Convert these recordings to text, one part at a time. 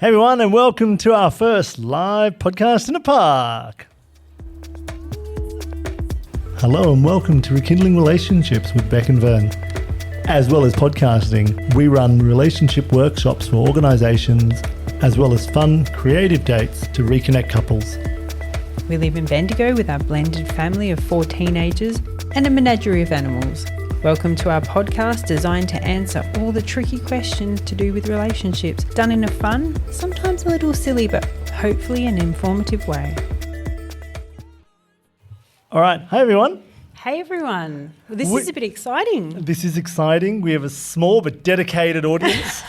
Hey everyone, and welcome to our first live podcast in a park. Hello and welcome to Rekindling Relationships with Beck and Vern. As well as podcasting, we run relationship workshops for organisations, as well as fun, creative dates to reconnect couples. We live in Bendigo with our blended family of 4 teenagers and a menagerie of animals. Welcome to our podcast designed to answer all the tricky questions to do with relationships, done in a fun, sometimes a little silly, but hopefully an informative way. All right, hi everyone. Hey everyone. Well, this is a bit exciting. This is exciting. We have a small but dedicated audience.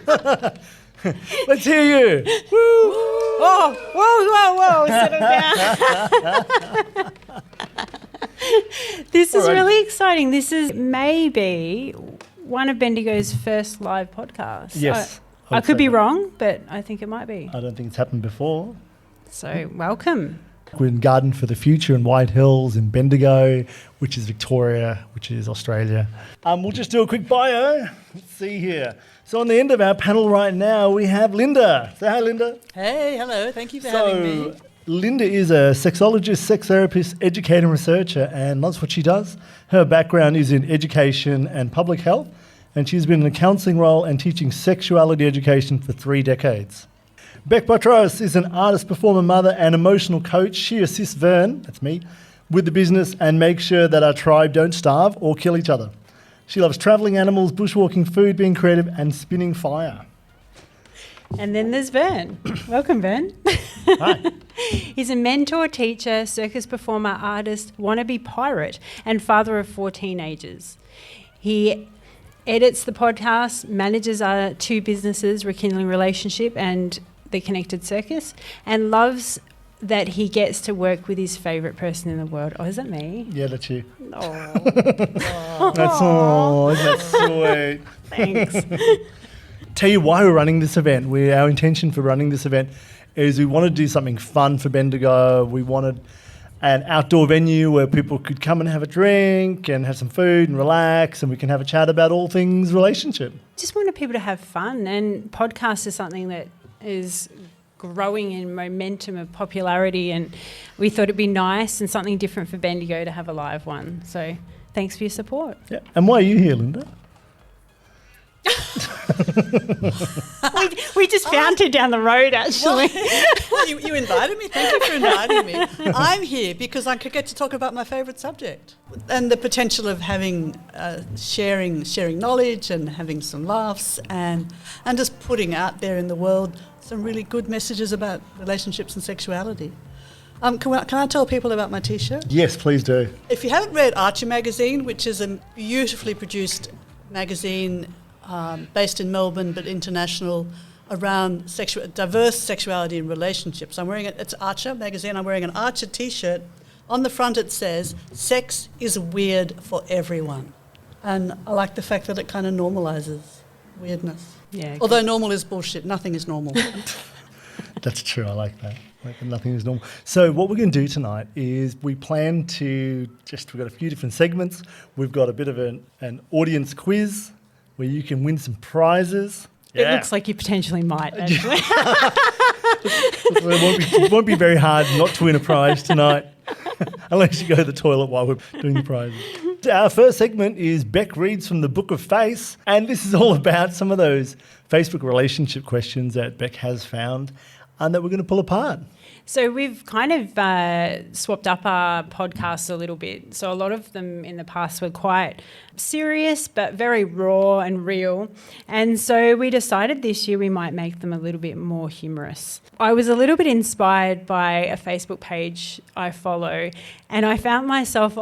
Let's hear you. Woo! Oh, whoa. Settle down. This is really exciting. This is maybe one of Bendigo's first live podcasts. Yes. I could be wrong, but I think it might be. I don't think it's happened before. So, welcome. We're in Garden for the Future in White Hills in Bendigo, which is Victoria, which is Australia. We'll just do a quick bio. Let's see here. So on the end of our panel right now, we have Linda. Say hi, Linda. Hey, hello. Thank you for having me. Linda is a sexologist, sex therapist, educator and researcher, and that's what she does. Her background is in education and public health, and she's been in a counselling role and teaching sexuality education for 3 decades. Beck Botros is an artist, performer, mother and emotional coach. She assists Vern, that's me, with the business and makes sure that our tribe don't starve or kill each other. She loves travelling animals, bushwalking, food, being creative and spinning fire. And then there's Vern. Welcome, Vern. Hi. He's a mentor, teacher, circus performer, artist, wannabe pirate, and father of 4 teenagers. He edits the podcast, manages our 2 businesses, Rekindling Relationship and The Connected Circus, and loves that he gets to work with his favourite person in the world. Oh, is that me? Yeah, that's you. Oh. That's all. Isn't that sweet? Thanks. Tell you why we're running this event. Our intention for running this event is we wanted to do something fun for Bendigo. We wanted an outdoor venue where people could come and have a drink and have some food and relax, and we can have a chat about all things relationship. Just wanted people to have fun, and podcast is something that is growing in momentum of popularity, and we thought it'd be nice and something different for Bendigo to have a live one. So thanks for your support. Yeah. And why are you here, Linda? we just found her down the road, actually. Well, you invited me. Thank you for inviting me. I'm here because I could get to talk about my favourite subject and the potential of having sharing knowledge and having some laughs and just putting out there in the world some really good messages about relationships and sexuality. Can I tell people about my T-shirt? Yes, please do. If you haven't read Archer Magazine, which is a beautifully produced magazine based in Melbourne but international around diverse sexuality and relationships. It's Archer Magazine. I'm wearing an Archer T-shirt. On the front it says, "Sex is weird for everyone." And I like the fact that it kind of normalises weirdness. Yeah. Although normal is bullshit. Nothing is normal. That's true. I like that. Like nothing is normal. So what we're going to do tonight is we plan to we've got a few different segments. We've got a bit of an audience quiz where you can win some prizes. It looks like you potentially might, actually. It won't be very hard not to win a prize tonight, unless you go to the toilet while we're doing the prizes. Our first segment is Beck Reads from the Book of Face, and this is all about some of those Facebook relationship questions that Beck has found and that we're going to pull apart. So we've kind of swapped up our podcasts a little bit. So a lot of them in the past were quite serious but very raw and real. And so we decided this year we might make them a little bit more humorous. I was a little bit inspired by a Facebook page I follow, and I found myself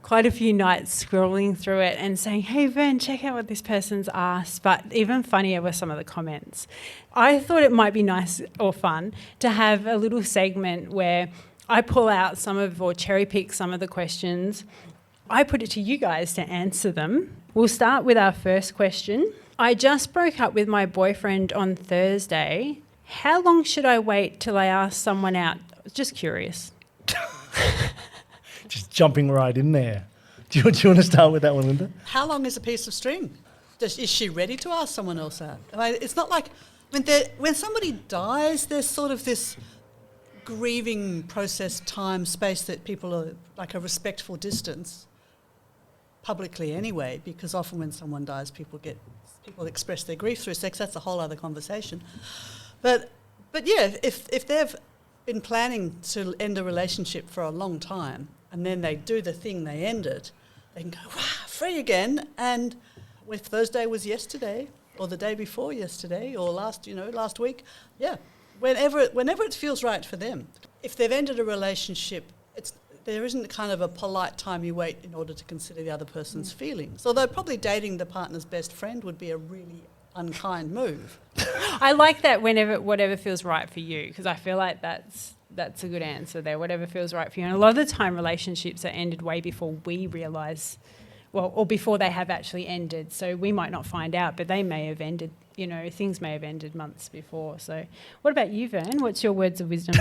quite a few nights scrolling through it and saying, "Hey, Vern, check out what this person's asked." But even funnier were some of the comments. I thought it might be nice or fun to have a little segment where I pull out cherry pick some of the questions. I put it to you guys to answer them. We'll start with our first question. I just broke up with my boyfriend on Thursday. How long should I wait till I ask someone out? I was just curious. Just jumping right in there. Do you want to start with that one, Linda? How long is a piece of string? Is she ready to ask someone else out? I mean, it's not like When somebody dies, there's sort of this grieving process, time, space that people are like a respectful distance, publicly anyway, because often when someone dies, people express their grief through sex. That's a whole other conversation. But yeah, if they've been planning to end a relationship for a long time and then they do the thing, they end it, they can go, wow, free again. And if Thursday was yesterday or the day before yesterday or last week, yeah, whenever it feels right for them. If they've ended a relationship, there isn't kind of a polite time you wait in order to consider the other person's feelings. Although probably dating the partner's best friend would be a really unkind move. I like that whatever feels right for you, because I feel like that's a good answer there, whatever feels right for you. And a lot of the time relationships are ended way before we realise, or before they have actually ended. So we might not find out, but they may have ended, things may have ended months before. So what about you, Vern? What's your words of wisdom?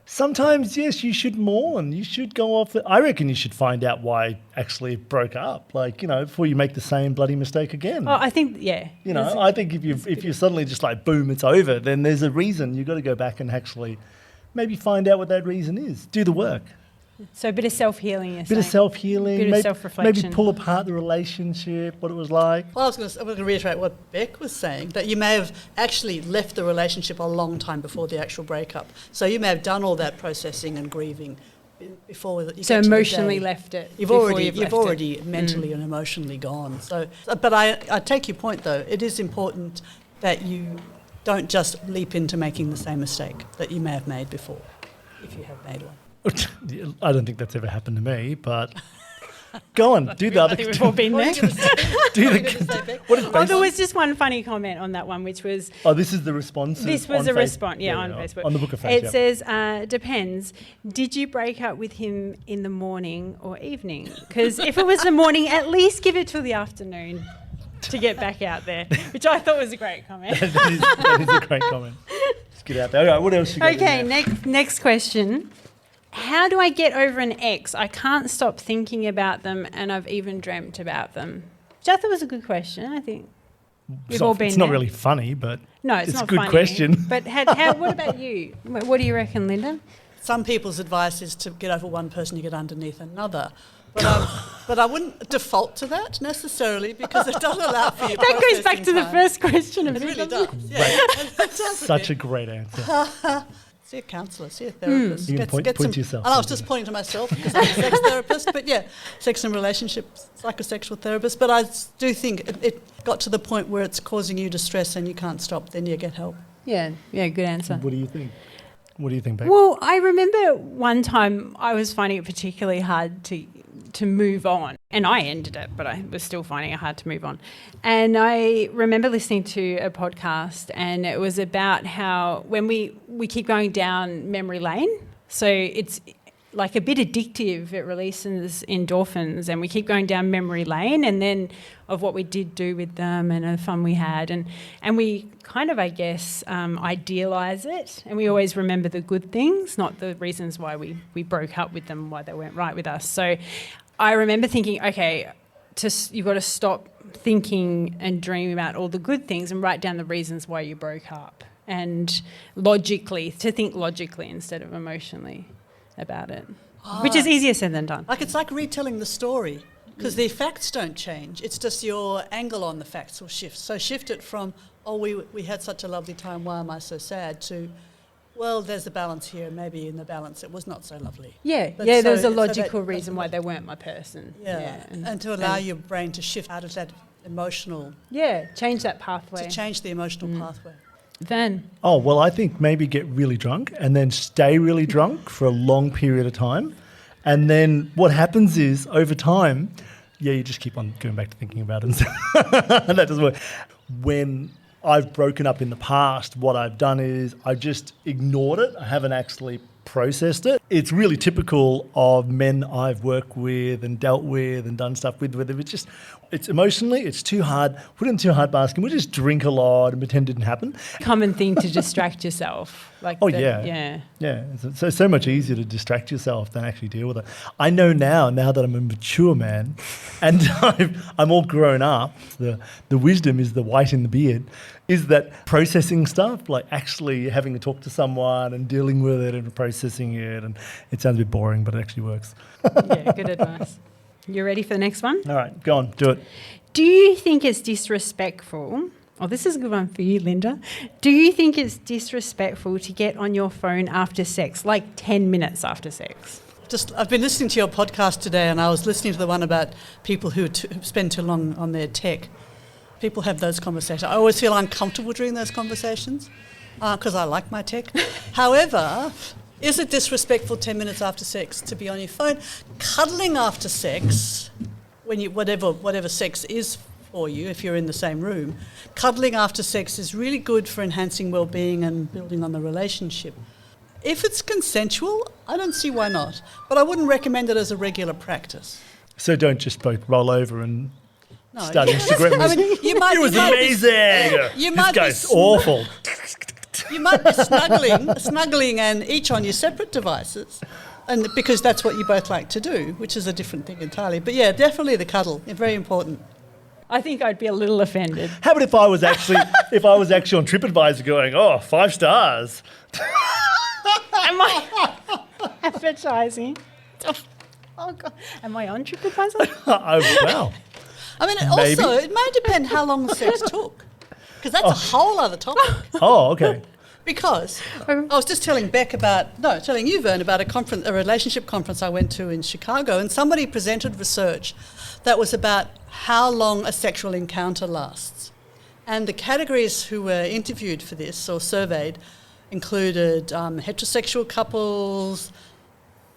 Sometimes, yes, you should mourn. You should go off. I reckon you should find out why actually it broke up. Like, before you make the same bloody mistake again. Oh, I think, yeah. I think if you're suddenly just like, boom, it's over, then there's a reason. You've got to go back and actually maybe find out what that reason is. Do the work. So a bit of self-healing, you're Bit saying. of self-healing. Bit of self-reflection. Maybe pull apart the relationship, what it was like. Well, I was going to reiterate what Beck was saying, that you may have actually left the relationship a long time before the actual breakup. So you may have done all that processing and grieving before you So get to emotionally the day. left it. You've before already mentally and emotionally gone. So, but I take your point though. It is important that you don't just leap into making the same mistake that you may have made before, if you have made one. I don't think that's ever happened to me, but go on, do the other. I think we've all been there. There was just one funny comment on that one, which was... Oh, this is the response? This was a response, on Facebook. On the Book of Face, It says, depends. Did you break up with him in the morning or evening? Because if it was the morning, at least give it till the afternoon to get back out there, which I thought was a great comment. that is a great comment. Let's get out there. All right, what else you got? Okay, next question. How do I get over an ex? I can't stop thinking about them, and I've even dreamt about them. Which I thought was a good question. I think we've all been It's not there. really funny, but No, it's not a good funny. question. But what about you? What do you reckon, Linda? Some people's advice is to get over one person, you get underneath another. But I wouldn't default to that necessarily, because it doesn't allow for your That goes back to the time. first question. It really does. Yeah. It does. Such a great answer. See a counsellor, see a therapist. You can point to yourself. And I was just pointing to myself because I'm a sex therapist, but yeah, sex and relationships, psychosexual therapist. But I do think it got to the point where it's causing you distress and you can't stop, then you get help. Yeah, good answer. What do you think? What do you think, Beck? Well, I remember one time I was finding it particularly hard to move on. And I ended it, but I was still finding it hard to move on. And I remember listening to a podcast, and it was about how when we keep going down memory lane, so it's like a bit addictive, it releases endorphins, and we keep going down memory lane, and then of what we did do with them and the fun we had. And we kind of, I guess, idealise it, and we always remember the good things, not the reasons why we broke up with them, why they weren't right with us. So I remember thinking, okay, you've got to stop thinking and dreaming about all the good things and write down the reasons why you broke up, and to think logically instead of emotionally about it, which is easier said than done. It's like retelling the story, because the facts don't change. It's just your angle on the facts will shift. So shift it from, we had such a lovely time, why am I so sad, to, well, there's a balance here, maybe in the balance it was not so lovely. Yeah, But there's so a logical that- reason why they weren't my person. And to allow your brain to shift out of that emotional, change that pathway. to change the emotional pathway. Then Oh, well, I think maybe get really drunk and then stay really drunk for a long period of time. And then what happens is, over time, you just keep on going back to thinking about it. And that doesn't work. When I've broken up in the past, what I've done is I've just ignored it. I haven't actually processed it. It's really typical of men I've worked with and dealt with and done stuff with, where it's emotionally, it's too hard, put it in too hard basket, we'll just drink a lot and pretend it didn't happen. common thing to distract yourself. Yeah. It's so much easier to distract yourself than actually deal with it. I know now that I'm a mature man and I'm all grown up, the wisdom is the white in the beard, is that processing stuff, like actually having to talk to someone and dealing with it and processing it. And it sounds a bit boring, but it actually works. Yeah, good advice. You ready for the next one? All right, go on, do it. Do you think it's disrespectful? Oh, this is a good one for you, Linda. Do you think it's disrespectful to get on your phone after sex, like 10 minutes after sex? I've been listening to your podcast today, and I was listening to the one about people who spend too long on their tech. People have those conversations. I always feel uncomfortable during those conversations because I like my tech. However, is it disrespectful 10 minutes after sex to be on your phone? Cuddling after sex, when you whatever sex is for you, if you're in the same room, cuddling after sex is really good for enhancing well-being and building on the relationship. If it's consensual, I don't see why not. But I wouldn't recommend it as a regular practice. So don't just both roll over and No, start Instagram. I mean, you might, It was you might be- amazing. you This might be guy's awful. You might be snuggling and each on your separate devices, and because that's what you both like to do, which is a different thing entirely. But yeah, definitely the cuddle, very important. I think I'd be a little offended. How about if I was actually on TripAdvisor going, 5 stars? Am I advertising? Oh, God. Am I on TripAdvisor? Oh, wow. I mean, Maybe. also, it may depend how long the sex took, because that's a whole other topic. Oh, okay. Because I was just telling you, Vern, about a relationship conference I went to in Chicago, and somebody presented research that was about how long a sexual encounter lasts. And the categories who were interviewed for this or surveyed included heterosexual couples,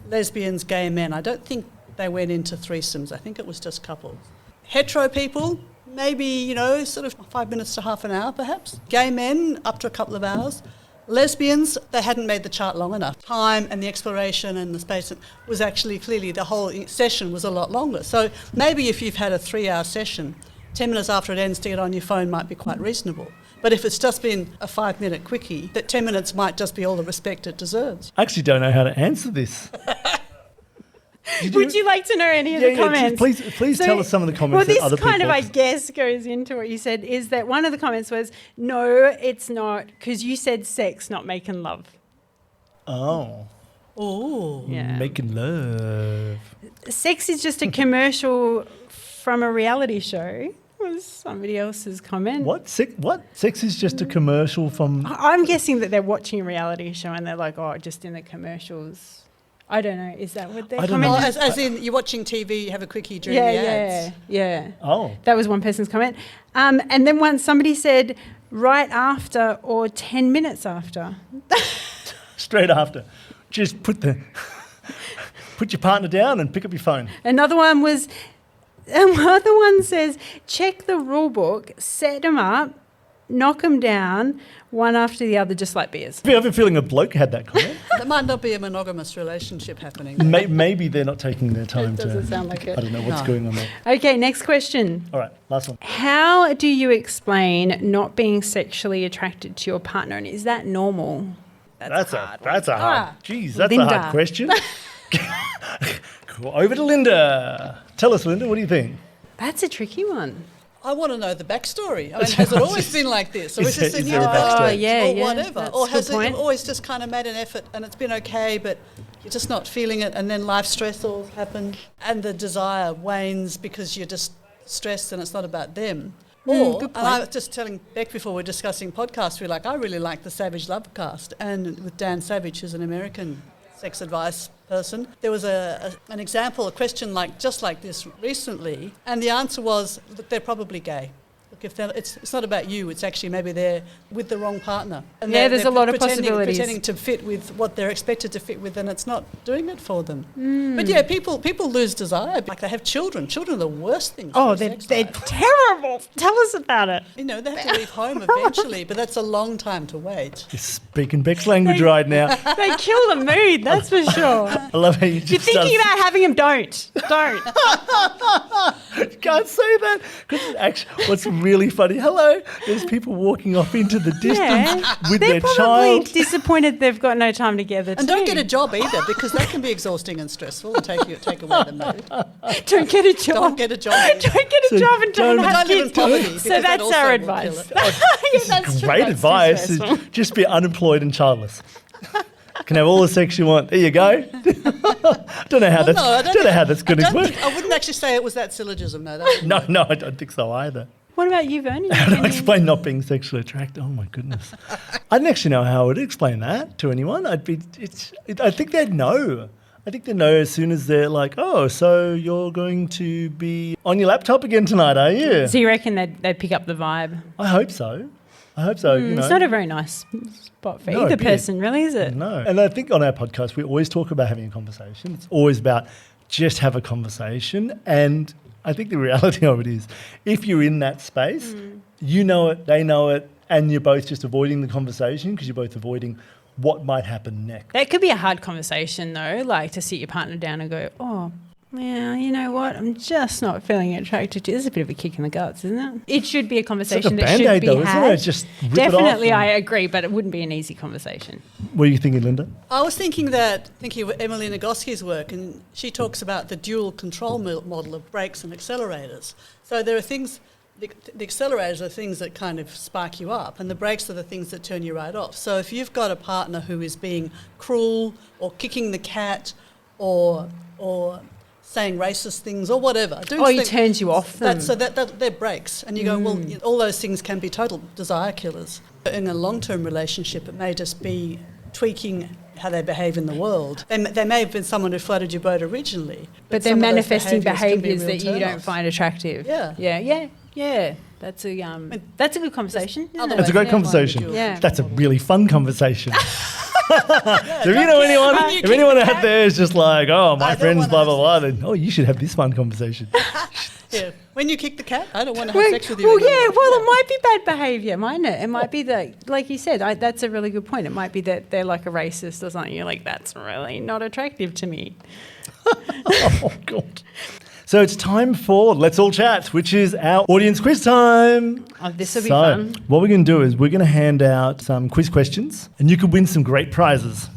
lesbians, gay men. I don't think they went into threesomes. I think it was just couples. Hetero people, maybe, sort of 5 minutes to half an hour perhaps. Gay men, up to a couple of hours. Lesbians, they hadn't made the chart long enough. Time and the exploration and the space was actually clearly the whole session was a lot longer. So maybe if you've had a 3-hour session, 10 minutes after it ends to get on your phone might be quite reasonable. But if it's just been a 5-minute quickie, that 10 minutes might just be all the respect it deserves. I actually don't know how to answer this. Would you like to know any of the comments? Please tell us some of the comments that other Well, this kind people... of, I guess, goes into what you said, is that one of the comments was, no, it's not, because you said sex, not making love. Oh. Oh. Yeah. Making love. Sex is just a commercial from a reality show, was somebody else's comment. What? Sex is just a commercial from... I'm guessing that they're watching a reality show and they're like, just in the commercials. I don't know. Is that what they're I don't commenting? know. As in, you're watching TV, you have a quickie during the ads. Yeah. Oh. That was one person's comment. And then once somebody said right after or 10 minutes after. Straight after. Just put your partner down and pick up your phone. Another one says, check the rule book, set them up, knock them down, one after the other, just like beers. I have a feeling a bloke had that comment. That might not be a monogamous relationship happening. Maybe they're not taking their time It doesn't sound like it. I don't know what's No. going on there. Okay, next question. All right, last one. How do you explain not being sexually attracted to your partner, and is that normal? That's a hard. That's Ah, a Linda. hard question. Cool. Over to Linda. Tell us, Linda, what do you think? That's a tricky one. I want to know the backstory. I mean, has it always been like this? Or Is is this there- a is new there a backstory? development? Oh, yeah, or yeah, whatever? that's Or a has good it point. always just kind of made an effort and it's been okay, but you're just not feeling it, and then life stressors happen and the desire wanes because you're just stressed and it's not about them? Or, good and I point. was just telling Beck before we're discussing podcasts, I really like the Savage Lovecast, and with Dan Savage, who's an American sex advice person. There was an example, a question just like this recently, and the answer was that they're probably gay. Look, if it's not about you, it's actually maybe they're with the wrong partner. And Yeah, there's a lot of pretending possibilities. to fit with what they're expected to fit with, and it's not doing it for them. But yeah, people lose desire. Like they have children. Children are the worst things. Oh, for a they're sex life. terrible. Tell us about it. They have to leave home eventually, but that's a long time to wait. You're speaking Beck's language right now. They kill the mood, that's for sure. I love how you just If you're thinking about having them, don't. You can't say that. 'Cause actually, what's really funny. Hello, there's people walking off into the distance with They're their probably child. disappointed they've got no time together. And don't get a job either, because that can be exhausting and stressful and take away the mood. Don't get a job. Don't get a job either. Don't get a So job and don't don't- have Don't live in kids. poverty, So because that that's also our will advice. kill it. Yeah, that's true. Great That's advice. too stressful. Just be unemployed and childless. Can have all the sex you want. There you go. Don't know how that's. No, I Don't know how that's going to work. I wouldn't actually say it was that syllogism, no. That No, I don't think so either. What about you, Vernon? How do I explain not being sexually attracted? Oh my goodness, I didn't actually know how I would explain that to anyone. I think they'd know. I think they know as soon as they're like, oh, so you're going to be on your laptop again tonight, are you? So you reckon they'd pick up the vibe? I hope so. You know. It's not a very nice spot for No, either big. person, really, is it? No. And I think on our podcast, we always talk about having a conversation. It's always about just have a conversation. And I think the reality of it is, if you're in that space, you know it, they know it, and you're both just avoiding the conversation because you're both avoiding what might happen next. That could be a hard conversation, though, like to sit your partner down and go, oh, yeah, you know what? I'm just not feeling attracted to you. This is a bit of a kick in the guts, isn't it? It should be a It's like conversation a that should Band-Aid be though, had. isn't it? Just rip it off Definitely, and- I agree, but it wouldn't be an easy conversation. What are you thinking, Linda? I was thinking of Emily Nagoski's work, and she talks about the dual control model of brakes and accelerators. So there are things, the accelerators are things that kind of spark you up, and the brakes are the things that turn you right off. So if you've got a partner who is being cruel or kicking the cat or saying racist things or whatever. He turns you off them. So they're breaks. And you go, well, all those things can be total desire killers. In a long-term relationship, it may just be tweaking how they behave in the world. They may have been someone who floated your boat originally. But they're some of those manifesting behaviours behaviours can be a that real you don't turn-off. find attractive. Yeah. That's a good conversation, isn't That's a it? great Yeah. conversation. Yeah. That's a really fun conversation. So if you know anyone, When you if kick anyone the out cat- there is just like, oh, my I don't friends, wanna blah, have blah, blah, then, oh, you should have this fun conversation. Yeah. When you kick the cat, I don't want to have sex with you Well, anymore. yeah, well, it might be bad behaviour, mightn't it? It might be that, like you said, that's a really good point. It might be that they're like a racist or something. You're like, that's really not attractive to me. Oh, God. So it's time for Let's All Chat, which is our audience quiz time. Oh, this will be fun. What we're going to do is we're going to hand out some quiz questions, and you could win some great prizes.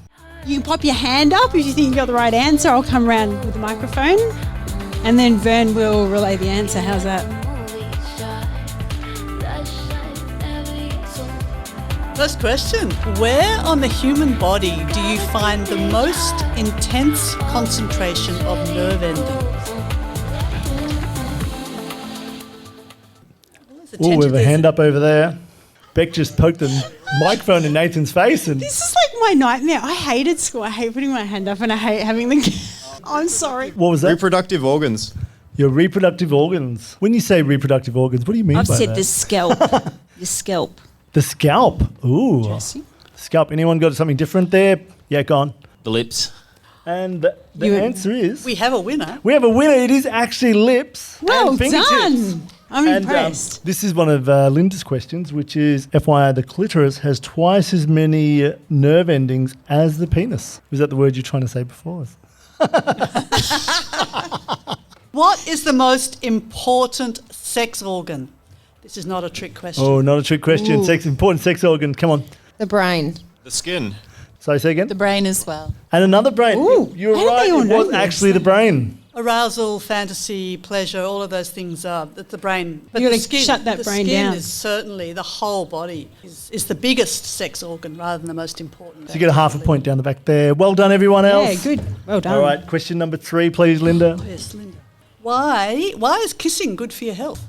You can pop your hand up if you think you got the right answer. I'll come around with the microphone, and then Vern will relay the answer. How's that? First question. Where on the human body do you find the most intense concentration of nerve endings? Oh, we have a hand up over there. Beck just poked the microphone in Nathan's face, and This is like my nightmare. I hated school. I hate putting my hand up, and I hate having the. I'm sorry. what was that? Reproductive organs. Your reproductive organs. When you say reproductive organs, what do you mean I've by said that? the scalp. Your scalp. The scalp. Ooh. Jesse? Scalp. Anyone got something different there? Yeah, go on. The lips. And the You- answer is We have a winner. we have a winner. It is actually lips. Well and fingertips. done. I'm And, impressed. this is one of Linda's questions, which is FYI, the clitoris has twice as many nerve endings as the penis. Was that the word you're trying to say before? What is the most important sex organ? This is not a trick question. Oh, not a trick question. Ooh. Important sex organ. Come on. The brain. The skin. Sorry, say again. The brain as well. And another brain. Ooh, You're how did right. they all It know was this? actually the brain. Arousal, fantasy, pleasure, all of those things are the brain. But You the gotta skin, shut that the brain skin down. is certainly the whole body is the biggest sex organ rather than the most important. So you get a half a point down the back there. Well done, everyone else. Yeah, good. Well done. All right, question number 3, please, Linda. Yes, Linda. Why is kissing good for your health?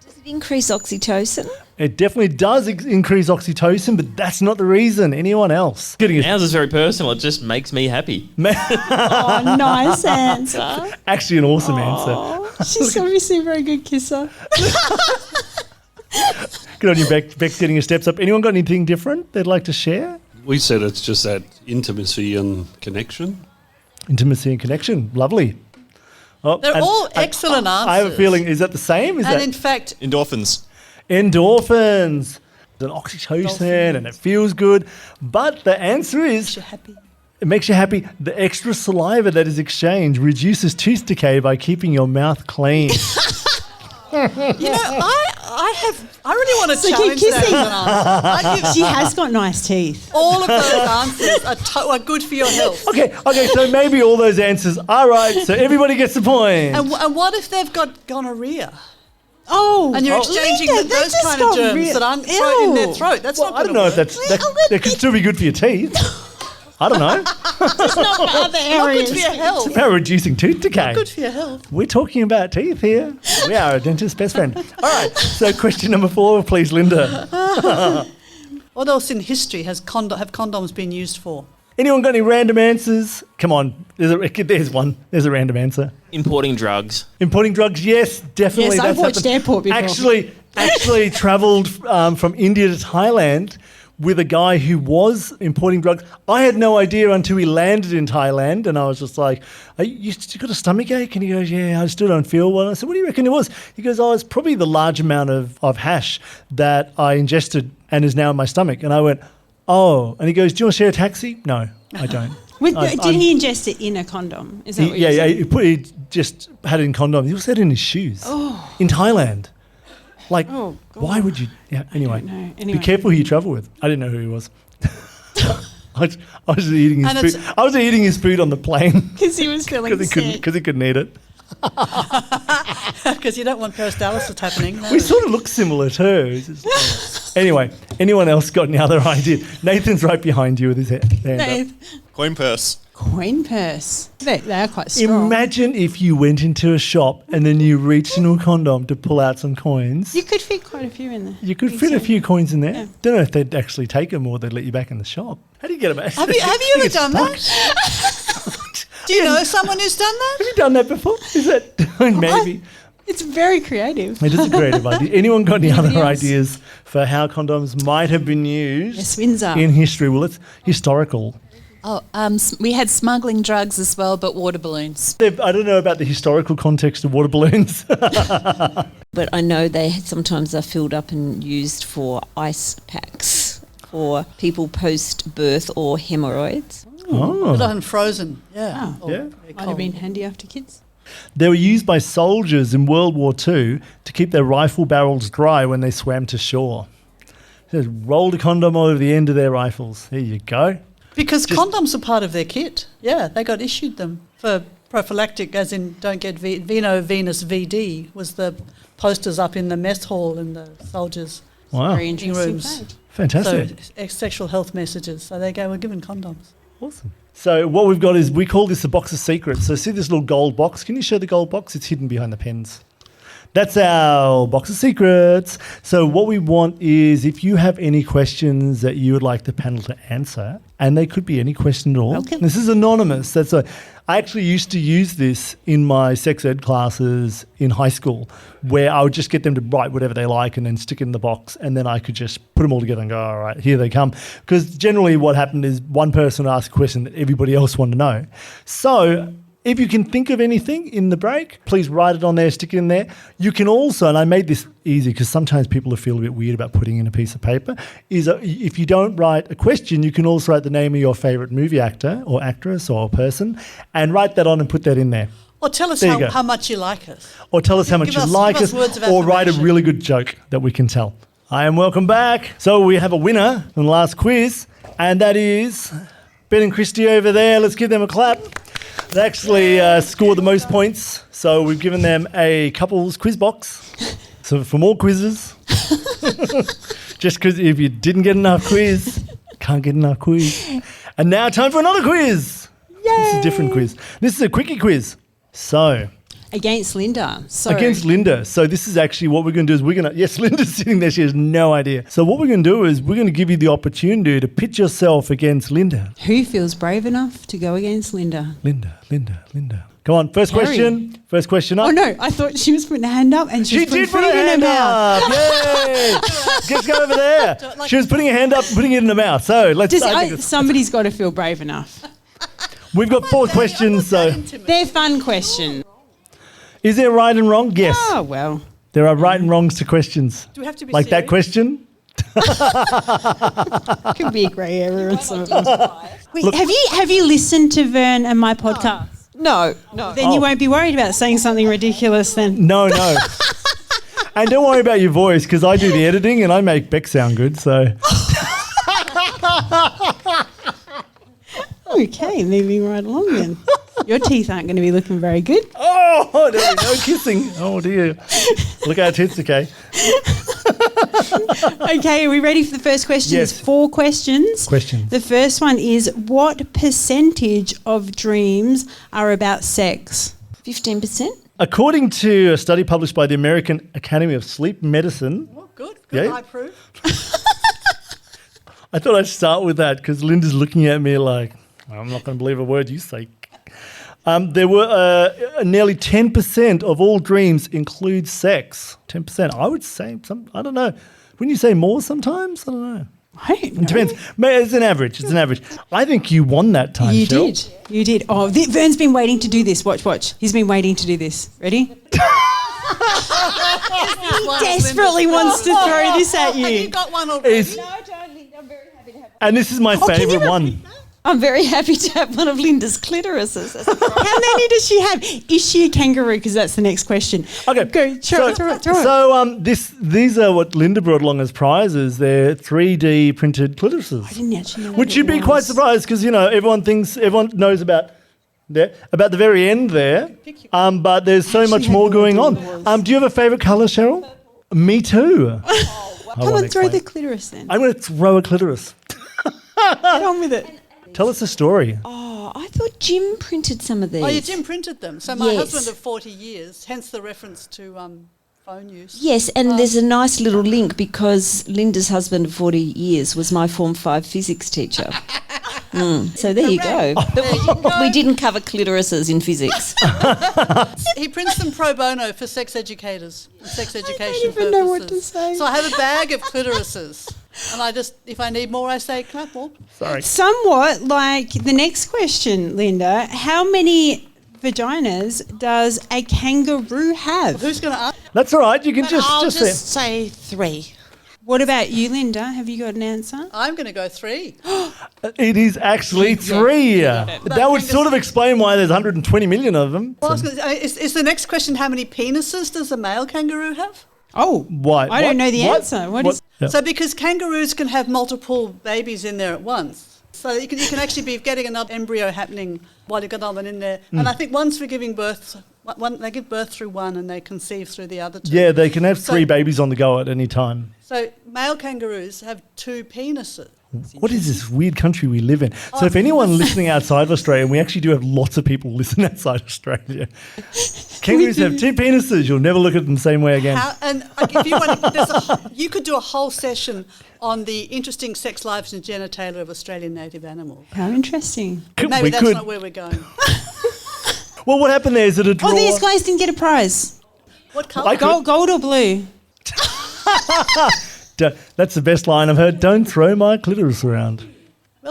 Does it increase oxytocin? It definitely does increase oxytocin, but that's not the reason. Anyone else? Getting a, Ours is very personal. It just makes me happy. Oh, nice answer. actually an awesome answer. Oh, she's obviously a very good kisser. Good on you, Beck. Beck's getting your steps up. Anyone got anything different they'd like to share? We said it's just that intimacy and connection. Intimacy and connection. Lovely. Oh, They're and all excellent answers. I have a feeling, is that the same? Is And that in fact, Endorphins. endorphins? And oxytocin, and it feels good. But the answer is, you're happy. it makes you happy. The extra saliva that is exchanged reduces tooth decay by keeping your mouth clean. You know, I really want to So keep challenge that kissing. as an answer. I give She has got nice teeth. all of those answers are good for your health. Okay, so maybe all those answers are right, so everybody gets the point. And what if they've got gonorrhea? Oh, And you're exchanging Linda, that those just kind of got germs real- that aren't Ew. in their throat. That's Well, not I don't gonna know if work. that could still be good for your teeth. I don't know. Just not for other Not good areas. for your health. It's about reducing tooth decay. Good for your health. We're talking about teeth here. We are a dentist's best friend. All right, so question number 4, please, Linda. What else in history have condoms been used for? Anyone got any random answers? Come on, there's one. There's a random answer. Importing drugs. Importing drugs, yes, definitely. Yes, I've that's watched happened. Airport before. Actually travelled from India to Thailand with a guy who was importing drugs. I had no idea until we landed in Thailand, and I was just like, you got a stomach ache? And he goes, yeah, I still don't feel well. I said, what do you reckon it was? He goes, it's probably the large amount of hash that I ingested and is now in my stomach. And I went, oh. And he goes, do you want to share a taxi? No, I don't. Did he ingest it in a condom? Is that what you're Yeah, saying? he just had it in condoms. He also had it in his shoes in Thailand. Like, Oh, God. why would you? Yeah. Anyway, don't know. Anyway. be careful who you travel with. I didn't know who he was. I was eating his And food. I was eating his food on the plane Because he was feeling because sick. he couldn't eat it. Because you don't want peristalsis happening. No. We sort of look similar too. It's just- anyway, anyone else got any other idea? Nathan's right behind you with his hand up. Dave, Coin purse. coin purse. They are quite strong. Imagine if you went into a shop and then you reached into a condom to pull out some coins. You could fit quite a few in there. You could Think fit a so. few coins in there. Yeah. Don't know if they'd actually take them or they'd let you back in the shop. How do you get them out? Have you ever done that? Do you know someone who's done that? Have you done that before? Is that maybe? It's very creative. It is a creative idea. Anyone got any Anybody other else? ideas for how condoms might have been used Yes, Windsor. in history? Well, it's historical. Oh, we had smuggling drugs as well, but water balloons. I don't know about the historical context of water balloons. But I know they sometimes are filled up and used for ice packs for people post-birth or hemorrhoids. Oh. Done frozen. Yeah. Oh. Or Yeah. very Might cold. have been handy after kids. They were used by soldiers in World War II to keep their rifle barrels dry when they swam to shore. Just rolled a condom over the end of their rifles. There you go. Because condoms are part of their kit. Yeah, they got issued them for prophylactic, as in don't get Veno Venus VD was the posters up in the mess hall in the soldiers' Wow. Very interesting rooms. fact. Fantastic. So sexual health messages. So they were given condoms. Awesome. So what we've got is, we call this the box of secrets. So see this little gold box? Can you show the gold box? It's hidden behind the pens. That's our box of secrets. So what we want is, if you have any questions that you would like the panel to answer, and they could be any question at all. Okay. This is anonymous. I actually used to use this in my sex ed classes in high school, where I would just get them to write whatever they like and then stick it in the box, and then I could just put them all together and go, all right, here they come. Because generally what happened is one person would ask a question that everybody else wanted to know. So if you can think of anything in the break, please write it on there, stick it in there. You can also, and I made this easy because sometimes people feel a bit weird about putting in a piece of paper, is if you don't write a question, you can also write the name of your favourite movie actor or actress or person and write that on and put that in there. Or tell us There you go. how much you like us. Or tell us how much Give you us- like give us, us words of or write a affirmation. really good joke that we can tell. Hi and welcome back. So we have a winner in the last quiz, and that is Ben and Christy over there. Let's give them a clap. They actually scored the most points, so we've given them a couples quiz box. So for more quizzes, just because if you didn't get enough quiz, can't get enough quiz. And now time for another quiz. This is a different quiz. This is a quickie quiz. So Against Linda. So against Linda. So this is actually what we're going to do is yes, Linda's sitting there. She has no idea. So what we're going to do is we're going to give you the opportunity to pitch yourself against Linda. who feels brave enough to go against Linda? Linda. Come on, first Harry. question. First question up. Oh no, I thought she was putting her hand up and she She was did putting put her food in her hand mouth. up. Yay! Just go over there. She was putting her hand up, putting it in the mouth. So let's. Somebody's got to feel brave enough. We've got 4 questions. So They're fun questions. is there right and wrong? Yes. Oh well. There are right and wrongs to questions. Do we have to be Like that serious? question? Could be a grey area on some of them. Wait, have you listened to Vern and my podcast? No. Then you won't be worried about saying something ridiculous then. No. And don't worry about your voice because I do the editing and I make Beck sound good. So Okay, moving right along then. Your teeth aren't going to be looking very good. oh, there'll be no kissing. Oh dear. Look out, tits. Okay. Okay, are we ready for the first question? Yes. There's 4 questions. Questions. The first one is, what percentage of dreams are about sex? 15%? According to a study published by the American Academy of Sleep Medicine, Oh, good. Good. Yeah. I approve. I thought I'd start with that because Linda's looking at me like, I'm not going to believe a word you say. There were nearly 10% of all dreams include sex. 10%. I would say I don't know. Wouldn't you say more sometimes? I don't know. I don't know. It depends. It's an average. It's an average. I think you won that time, You Cheryl. did. You did. Oh, Vern's been waiting to do this. Watch. He's been waiting to do this. Ready? Desperately wants to throw this at Have you you. got one already? It's- and this is my can you favourite repeat one. I'm very happy to have one of Linda's clitorises. How many does she have? Is she a kangaroo? Because that's the next question. Okay. Go. Throw it. So these are what Linda brought along as prizes. They're 3D printed clitorises. I didn't actually know Which what you'd it be quite was. surprised because, everyone knows about the very end there. But there's so much had more no going idea on. what it was. Do you have a favourite colour, Cheryl? Me too. Come on, throw the clitoris then. I'm going to throw a clitoris. Get on with it. Tell us a story. Oh, I thought Jim printed some of these. Oh, yeah, Jim printed them. So my Yes. husband of 40 years, hence the reference to phone use. Yes, and there's a nice little link because Linda's husband of 40 years was my Form 5 physics teacher. So there you go. There you go. We didn't cover clitorises in physics. He prints them pro bono for sex educators and sex education even know what to purposes. say. So I have a bag of clitorises. And if I need more, I say, can I have more? Sorry. Somewhat like the next question, Linda. How many vaginas does a kangaroo have? Who's going to ask? That's all right. You can I'll just just say 3. What about you, Linda? Have you got an answer? I'm going to go 3. It is actually 3. That would sort of explain why there's 120 million of them. Well, I was gonna say, is the next question how many penises does a male kangaroo have? Oh, Why? I don't know the answer. What is? Yeah. So because kangaroos can have multiple babies in there at once. So you can actually be getting another embryo happening while you've got another one in there. And I think once we're giving birth, they give birth through one and they conceive through the other 2. Yeah, they can have 3 So- babies on the go at any time. So male kangaroos have 2 penises. What is this weird country we live in? So if anyone listening outside of Australia, and we actually do have lots of people listen outside Australia, kangaroos have 2 penises. You'll never look at them the same way again. If you want, you could do a whole session on the interesting sex lives and genitalia of Australian native animals. How interesting. Maybe we that's could. not where we're going. Well, what happened there is it a draw. Oh, these guys didn't get a prize. What colour? I could- Gold or blue? That's the best line I've heard. Don't throw my clitoris around.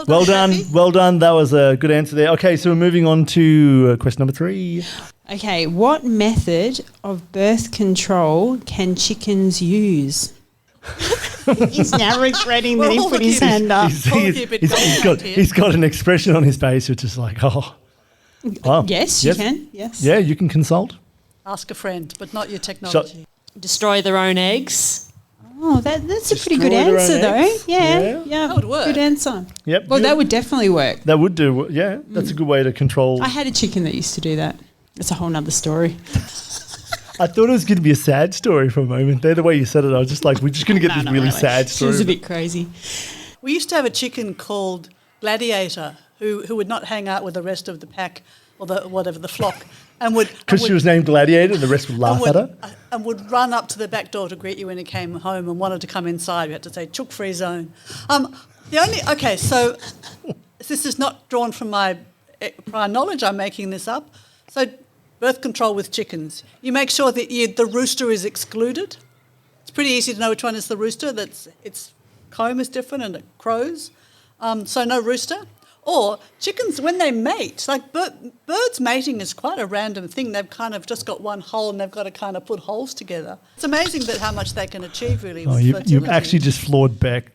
Well done. Happy? Well done. That was a good answer there. Okay, so we're moving on to question number 3. Okay, what method of birth control can chickens use? He's now regretting that he We're all put his looking- hand up. Probably a bit complicated here. He's got an expression on his face which is like, oh. Yes, you can. Yes. Yeah, you can consult. Ask a friend, but not your technology. Destroy their own eggs. Oh, that's a pretty good Destroy their own answer, though. eggs? Yeah, Yeah. yeah. That would work. Good answer. Yep. Well, good. that would definitely work. That would do. Yeah, that's a good way to control. I had a chicken that used to do that. It's a whole nother story. I thought it was going to be a sad story for a moment. There, the way you said it, I was just like, we're just going to get this really sad She story. was a bit crazy. We used to have a chicken called Gladiator who would not hang out with the rest of the pack or the flock and would Because she was named Gladiator and the rest would laugh at her. and would run up to the back door to greet you when he came home and wanted to come inside. We had to say chook free zone. So this is not drawn from my prior knowledge. I'm making this up. So birth control with chickens. You make sure that the rooster is excluded. It's pretty easy to know which one is the rooster. Its comb is different and it crows. So no rooster. Or chickens, when they mate, like birds mating is quite a random thing. They've kind of just got one hole and they've got to kind of put holes together. It's amazing that how much they can achieve, really, Oh, with you've fertility. actually just floored Beck.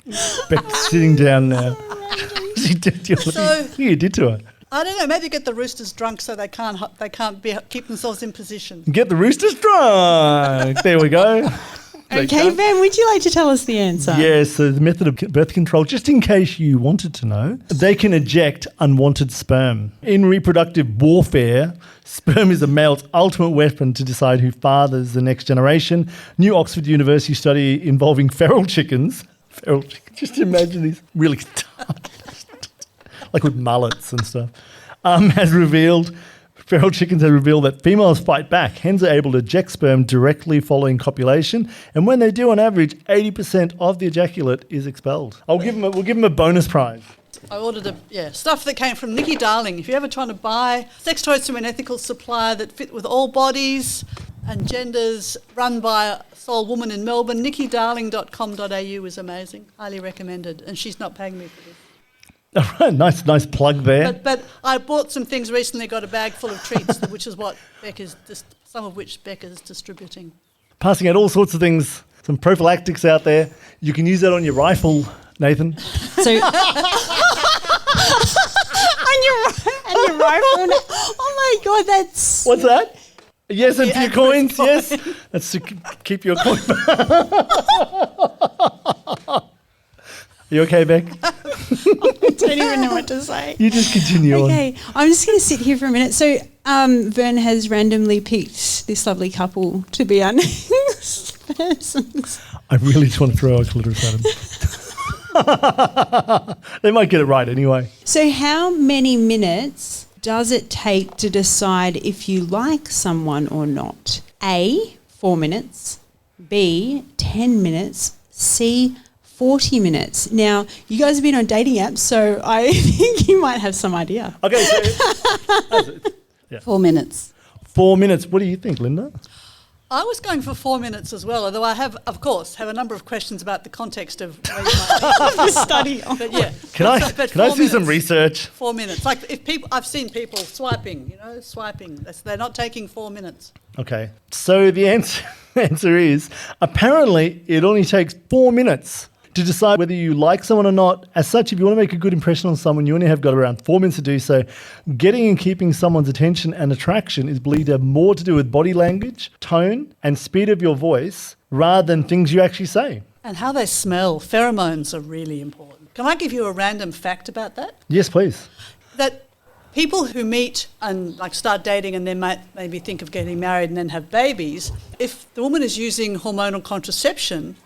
Beck's sitting down now. She did, So- you did to her. I don't know. Maybe get the roosters drunk so they can't keep themselves in position. Get the roosters drunk. There we go. Okay, Ben, would you like to tell us the answer? Yes, so the method of birth control, just in case you wanted to know, they can eject unwanted sperm. In reproductive warfare, sperm is a male's ultimate weapon to decide who fathers the next generation. New Oxford University study involving feral chickens. Just imagine these really like with mullets and stuff, feral chickens have revealed that females fight back. Hens are able to eject sperm directly following copulation, and when they do, on average, 80% of the ejaculate is expelled. We'll give them a bonus prize. I ordered stuff that came from Nikki Darling. If you're ever trying to buy sex toys from an ethical supplier that fit with all bodies and genders, run by a soul woman in Melbourne, nikkidarling.com.au is amazing. Highly recommended. And she's not paying me for this. All right, nice plug there. But I bought some things recently, got a bag full of treats, which is what some of which Becca's distributing. Passing out all sorts of things, some prophylactics out there. You can use that on your rifle, Nathan. So, on your rifle. Oh my God, that's... What's that? Yes, and for your coins, yes. That's to keep your coin. Are you okay, Beck? I don't even know what to say. You just continue on. Okay, I'm just going to sit here for a minute. So, Vern has randomly picked this lovely couple to be our next persons. I really just want to throw a clitoris at them. They might get it right anyway. So, how many minutes does it take to decide if you like someone or not? A, 4 minutes. B, 10 minutes. C, 40 minutes. Now, you guys have been on dating apps, so I think you might have some idea. Okay, so 4 minutes. 4 minutes. What do you think, Linda? I was going for 4 minutes as well, although I have a number of questions about the context of where you might be. Study. But yeah. Can I see some research? 4 minutes. Like I've seen people swiping. They're not taking 4 minutes. Okay. So the answer is apparently it only takes 4 minutes to decide whether you like someone or not. As such, if you want to make a good impression on someone, you only have got around 4 minutes to do so. Getting and keeping someone's attention and attraction is believed to have more to do with body language, tone, and speed of your voice rather than things you actually say. And how they smell. Pheromones are really important. Can I give you a random fact about that? Yes, please. That people who meet and start dating and then might maybe think of getting married and then have babies, if the woman is using hormonal contraception,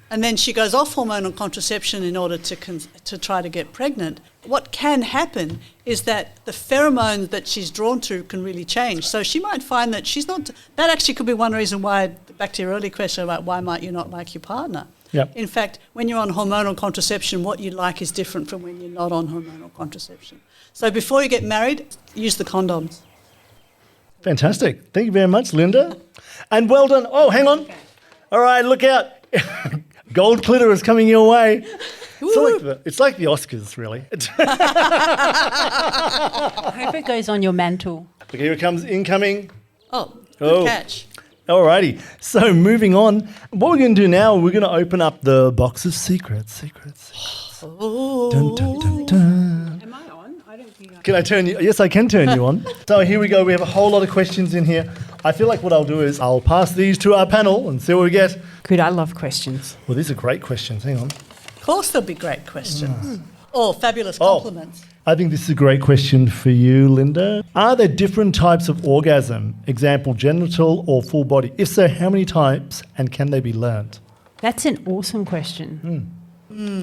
and then she goes off hormonal contraception in order to try to get pregnant, what can happen is that the pheromones that she's drawn to can really change. So she might find that she's not... That actually could be one reason why, back to your earlier question about why might you not like your partner. Yep. In fact, when you're on hormonal contraception, what you like is different from when you're not on hormonal contraception. So before you get married, use the condoms. Fantastic. Thank you very much, Linda. And well done. Oh, hang on. All right, look out. Gold clitoris coming your way. It's like the Oscars, really. I hope it goes on your mantle. Okay, here it comes, incoming. Oh, good catch. Alrighty. So moving on, what we're going to do now, we're going to open up the box of secrets. Oh. Dun, dun, dun, dun. Am I on? I don't think I Can I turn you? Yes, I can turn you on. So here we go. We have a whole lot of questions in here. I feel like what I'll do is I'll pass these to our panel and see what we get. Good, I love questions. Well, these are great questions. Hang on. Of course there'll be great questions. Or fabulous compliments. I think this is a great question for you, Linda. Are there different types of orgasm? Example, genital or full body? If so, how many types and can they be learnt? That's an awesome question.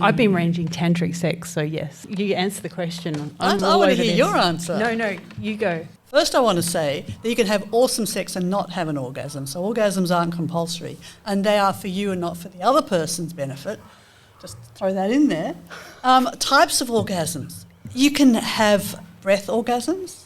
I've been ranging tantric sex, so yes. You answer the question. I want to hear your answer. No, you go. First, I want to say that you can have awesome sex and not have an orgasm. So orgasms aren't compulsory, and they are for you and not for the other person's benefit. Just throw that in there. Types of orgasms. You can have breath orgasms.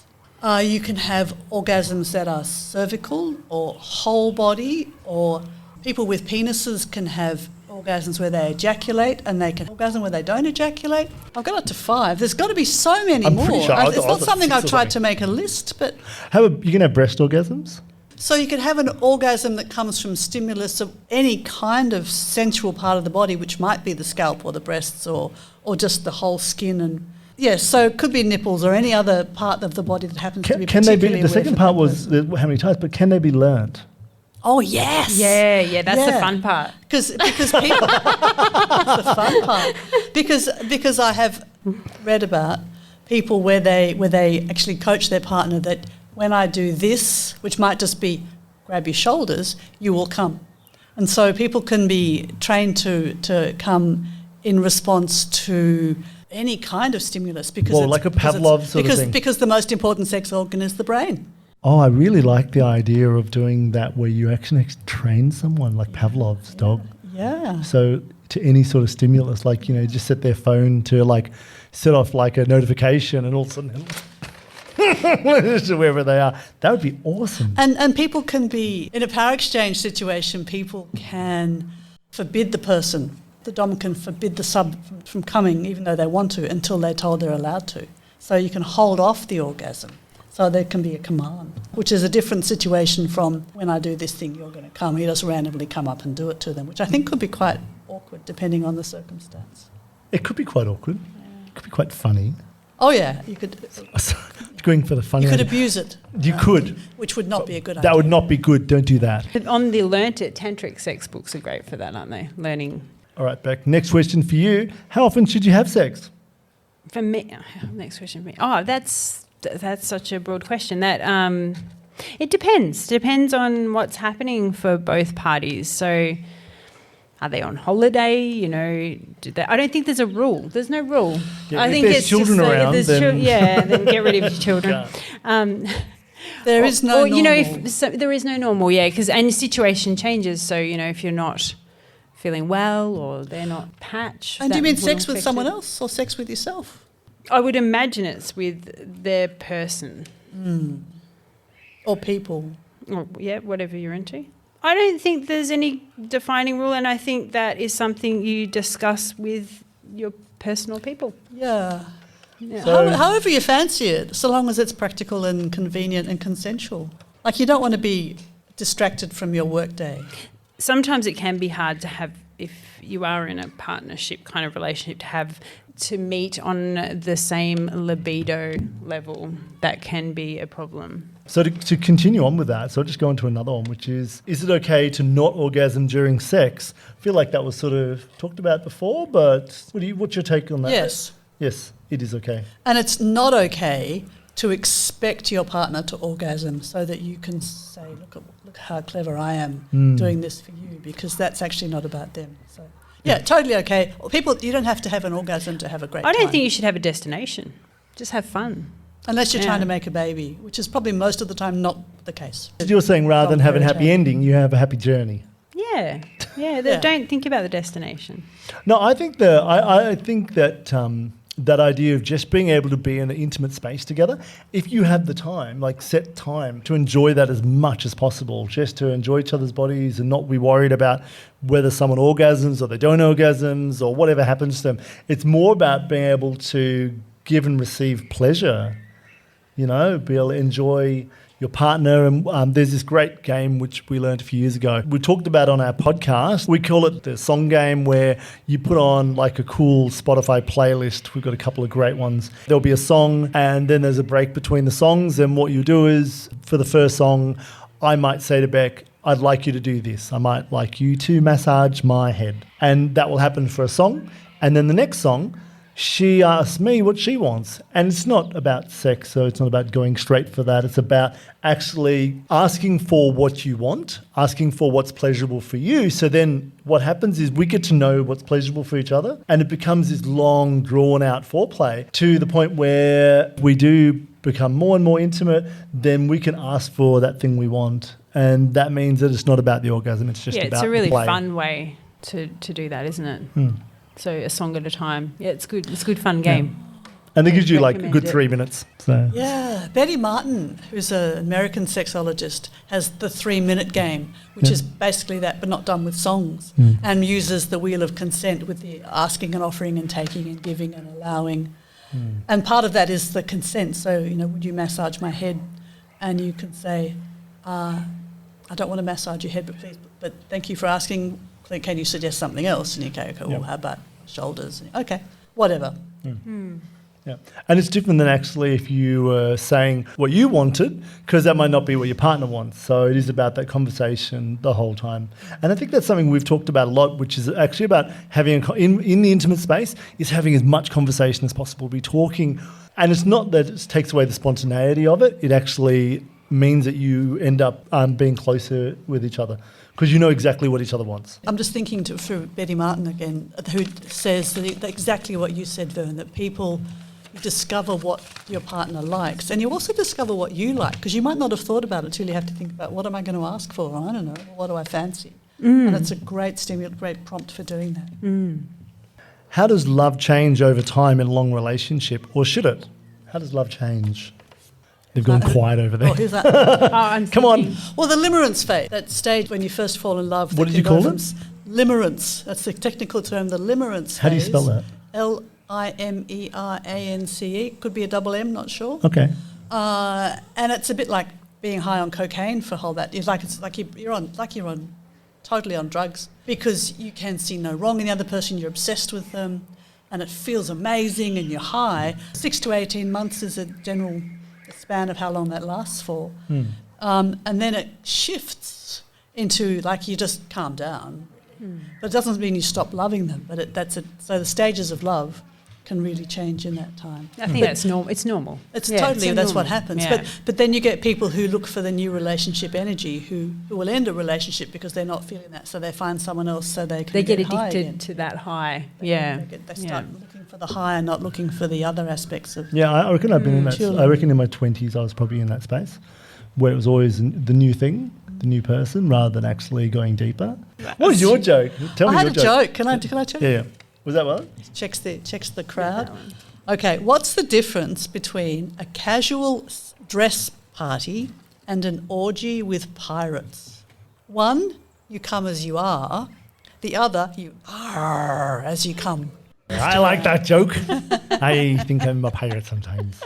You can have orgasms that are cervical or whole body, or people with penises can have orgasms where they ejaculate, and they can orgasm where they don't ejaculate. I've got up to 5. There's got to be so many I'm more. pretty sure It's not something I've 6 or tried to something. make a list, but... You can have breast orgasms? So you can have an orgasm that comes from stimulus of any kind of sensual part of the body, which might be the scalp or the breasts or just the whole skin. And Yes, so it could be nipples or any other part of the body that happens to be Can they particularly be? The aware second for part that was person. how many times, but can they be learned? Oh, yes. Yeah, that's the Yeah. fun part. Because people, that's the fun part. Because I have read about people where they actually coach their partner that when I do this, which might just be grab your shoulders, you will come. And so people can be trained to come in response to any kind of stimulus because Well, it's, like a because it's- Pavlov sort of because, thing. Because the most important sex organ is the brain. Oh, I really like the idea of doing that where you actually train someone like Pavlov's dog. Yeah. So to any sort of stimulus, like, you know, just set their phone to like set off like a notification and all of a sudden to wherever they are. That would be awesome. And people can be, in a power exchange situation, people can forbid the person, the dom can forbid the sub from coming even though they want to until they're told they're allowed to. So you can hold off the orgasm. So there can be a command, which is a different situation from when I do this thing, you're going to come. You just randomly come up and do it to them, which I think could be quite awkward depending on the circumstance. It could be quite awkward. It could be quite funny. Oh yeah, you could Going for the funny. you could idea. abuse it. You could. Which would not be a good idea. That would not be good. Don't do that. But on the Learnt It, tantric sex books are great for that, aren't they? Learning. All right, Beck. Next question for you. How often should you have sex? For me, next question for me. Oh, that's such a broad question. That it depends on what's happening for both parties. So, are they on holiday? You know, I don't think there's a rule. There's no rule. Yeah, I if think there's it's children just around, there's then- then get rid of your children. There is no or, you know, normal. there is no normal, because and your situation changes. So, you know, if you're not feeling well or they're not patch. And do you that mean will sex with affect someone it. else or sex with yourself? I would imagine it's with their person. Or people? Or, whatever you're into. I don't think there's any defining rule, and I think that is something you discuss with your personal people. Yeah. Yeah. So- However you fancy it, so long as it's practical and convenient and consensual. Like you don't want to be distracted from your work day. Sometimes it can be hard to have, if you are in a partnership kind of relationship, to meet on the same libido level. That can be a problem. So to continue on with that, so I'll just go on to another one, which is it okay to not orgasm during sex? I feel like that was sort of talked about before, but what's your take on that? Yes. Yes, it is okay. And it's not okay to expect your partner to orgasm so that you can say, look how clever I am doing this for you, because that's actually not about them. So yeah, totally okay. People, you don't have to have an orgasm to have a great I don't time. think you should have a destination. Just have fun. Unless you're Yeah. trying to make a baby, which is probably most of the time not the case. You're saying rather than have a happy Fairy ending, you have a happy journey. Yeah. Yeah. Don't think about the destination. No, I think I think that that idea of just being able to be in an intimate space together, if you have the time, like set time to enjoy that as much as possible, just to enjoy each other's bodies and not be worried about whether someone orgasms or they don't orgasms or whatever happens to them. It's more about being able to give and receive pleasure, you know, be able to enjoy your partner. And there's this great game which we learned a few years ago. We talked about on our podcast. We call it the song game, where you put on like a cool Spotify playlist. We've got a couple of great ones. There'll be a song and then there's a break between the songs. And what you do is for the first song, I might say to Beck, I'd like you to do this. I might like you to massage my head. And that will happen for a song. And then the next song, she asks me what she wants. And it's not about sex, so it's not about going straight for that. It's about actually asking for what you want, asking for what's pleasurable for you. So then what happens is we get to know what's pleasurable for each other, and it becomes this long, drawn-out foreplay to the point where we do become more and more intimate. Then we can ask for that thing we want. And that means that it's not about the orgasm, it's just about it's a really play. fun way to do that, isn't it? So a song at a time. Yeah, it's good. It's a good fun game. And it gives you like a Recommend good it. 3 minutes. So. Yeah, Betty Martin, who's an American sexologist, has the 3-minute game, which is basically that, but not done with songs, and uses the wheel of consent with the asking and offering and taking and giving and allowing. And part of that is the consent. So, you know, would you massage my head? And you can say, I don't want to massage your head, but please, but thank you for asking. Can you suggest something else? And you go, okay, well, how about shoulders? Okay, whatever. Yeah. And it's different than actually if you were saying what you wanted, because that might not be what your partner wants. So it is about that conversation the whole time. And I think that's something we've talked about a lot, which is actually about having, in the intimate space, is having as much conversation as possible. Be talking, and it's not that it takes away the spontaneity of it. It actually means that you end up being closer with each other because you know exactly what each other wants. I'm just thinking through Betty Martin again, who says that exactly what you said, Vern, that people discover what your partner likes, and you also discover what you like, because you might not have thought about it till you have to think about, what am I going to ask for? I don't know, what do I fancy? And it's a great stimulant, great prompt for doing that. How does love change over time in a long relationship, or should it? How does love change? They've gone quiet over there. Oh, who's that? I'm Come on. thinking- Well, the limerence phase, that stage when you first fall in love. What did you call it? Limerence. That's the technical term, the limerence phase. How do you spell that? Limerance. Could be a double M, not sure. Okay. And it's a bit like being high on cocaine for whole that. It's like you're on totally on drugs, because you can see no wrong in the other person. You're obsessed with them, and it feels amazing, and you're high. 6 to 18 months is a general span of how long that lasts for. And then it shifts into like you just calm down. But it doesn't mean you stop loving them. But so the stages of love can really change in that time. I think that's normal. It's normal. It's Yeah, totally, so that's what normal. happens. Yeah. But then you get people who look for the new relationship energy, who will end a relationship because they're not feeling that, so they find someone else so they can They get high again. addicted to that high. Yeah. They start looking for the high and not looking for the other aspects of. Yeah, I reckon I've been in that. Chill. I reckon in my 20s I was probably in that space where it was always the new thing, the new person, rather than actually going deeper. What was your joke? Tell me I your had a joke. Can I tell you? Yeah. Was that what? Checks the crowd. Okay, what's the difference between a casual dress party and an orgy with pirates? One, you come as you are. The other, you are as you come. I like that joke. I think I'm a pirate sometimes.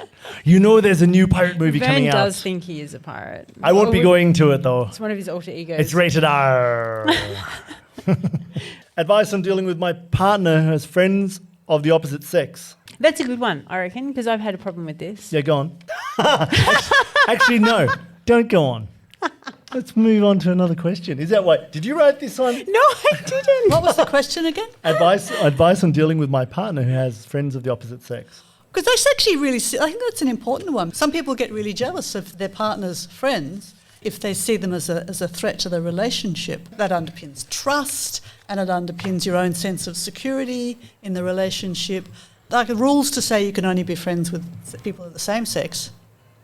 You know there's a new pirate movie Vern coming out. does think he is a pirate. I won't be going to it though. It's one of his alter egos. It's rated R. Advice on dealing with my partner who has friends of the opposite sex. That's a good one, I reckon, because I've had a problem with this. Yeah, go on. Actually, no. Don't go on. Let's move on to another question. Is that what? Did you write this on? No, I didn't. What was the question again? Advice on dealing with my partner who has friends of the opposite sex. Because that's actually really, I think that's an important one. Some people get really jealous of their partner's friends if they see them as a threat to the relationship. That underpins trust, and it underpins your own sense of security in the relationship. Like the rules to say you can only be friends with people of the same sex,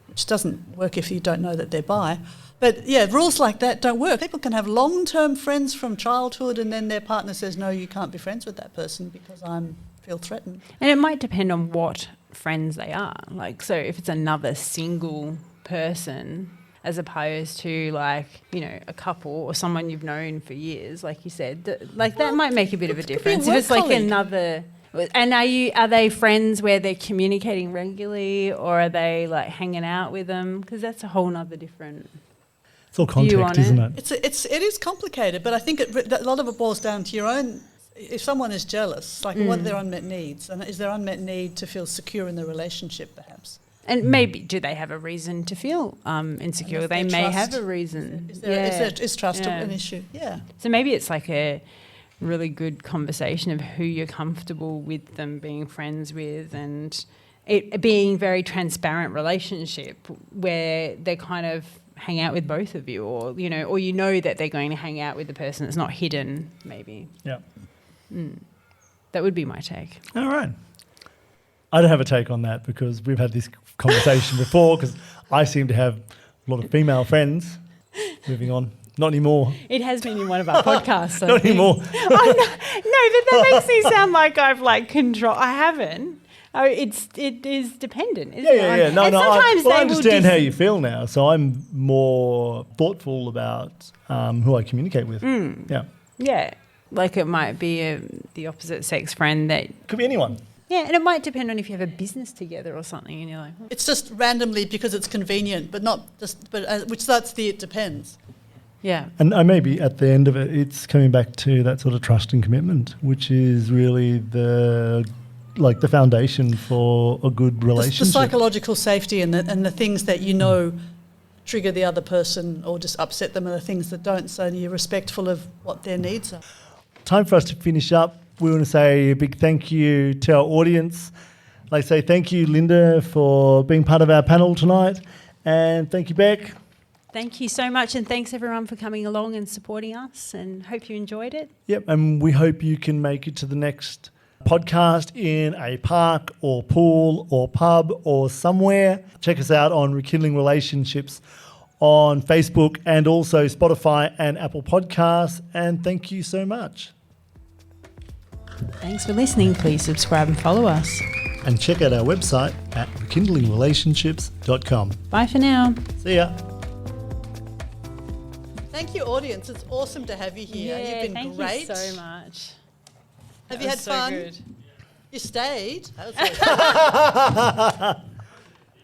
which doesn't work if you don't know that they're bi. But yeah, rules like that don't work. People can have long-term friends from childhood, and then their partner says, no, you can't be friends with that person because I feel threatened. And it might depend on what friends they are. Like, so if it's another single person as opposed to like, you know, a couple or someone you've known for years, like you said, that might make a bit of a could be a difference. work If it's like colleague. another... And are they friends where they're communicating regularly, or are they like hanging out with them? Because that's a whole nother different... It's all View on context, isn't it? It is complicated, but I think a lot of it boils down to your own. If someone is jealous, like what are their unmet needs, and is their unmet need to feel secure in the relationship, perhaps? And maybe, do they have a reason to feel insecure? And if They they may trust- have a reason. Is trust Yeah. an issue? Yeah. So maybe it's like a really good conversation of who you're comfortable with them being friends with, and it being very transparent relationship where they kind of hang out with both of you, or you know that they're going to hang out with the person that's not hidden, maybe. Yeah. That would be my take. All right. I don't have a take on that because we've had this conversation before, because I seem to have a lot of female friends. Moving on. Not anymore. It has been in one of our podcasts. Not anymore. No, but that makes me sound like I've like control. I haven't. Oh, it is dependent, isn't it? Yeah. No, and no. sometimes I they understand will how you feel now, so I'm more thoughtful about who I communicate with. Yeah. Yeah, like it might be the opposite sex friend that. Could be anyone. Yeah, and it might depend on if you have a business together or something, and you're like, "Hmm." It's just randomly because it's convenient, but not just. But which that's the it depends. yeah, And maybe at the end of it, it's coming back to that sort of trust and commitment, which is really the like the foundation for a good The relationship. psychological safety and the things that you know trigger the other person or just upset them, and the things that don't. So you're respectful of what their needs are. Time for us to finish up. We want to say a big thank you to our audience. I'd like to say thank you, Linda, for being part of our panel tonight, and thank you, Beck. Thank you so much, and thanks everyone for coming along and supporting us, and hope you enjoyed it. Yep, and we hope you can make it to the next podcast in a park or pool or pub or somewhere. Check us out on Rekindling Relationships on Facebook and also Spotify and Apple Podcasts. And thank you so much. Thanks for listening. Please subscribe and follow us. And check out our website at rekindlingrelationships.com. Bye for now. See ya. Thank you, audience. It's awesome to have you here. You've been thank great. you so much. Have you had fun? Good. You stayed. That was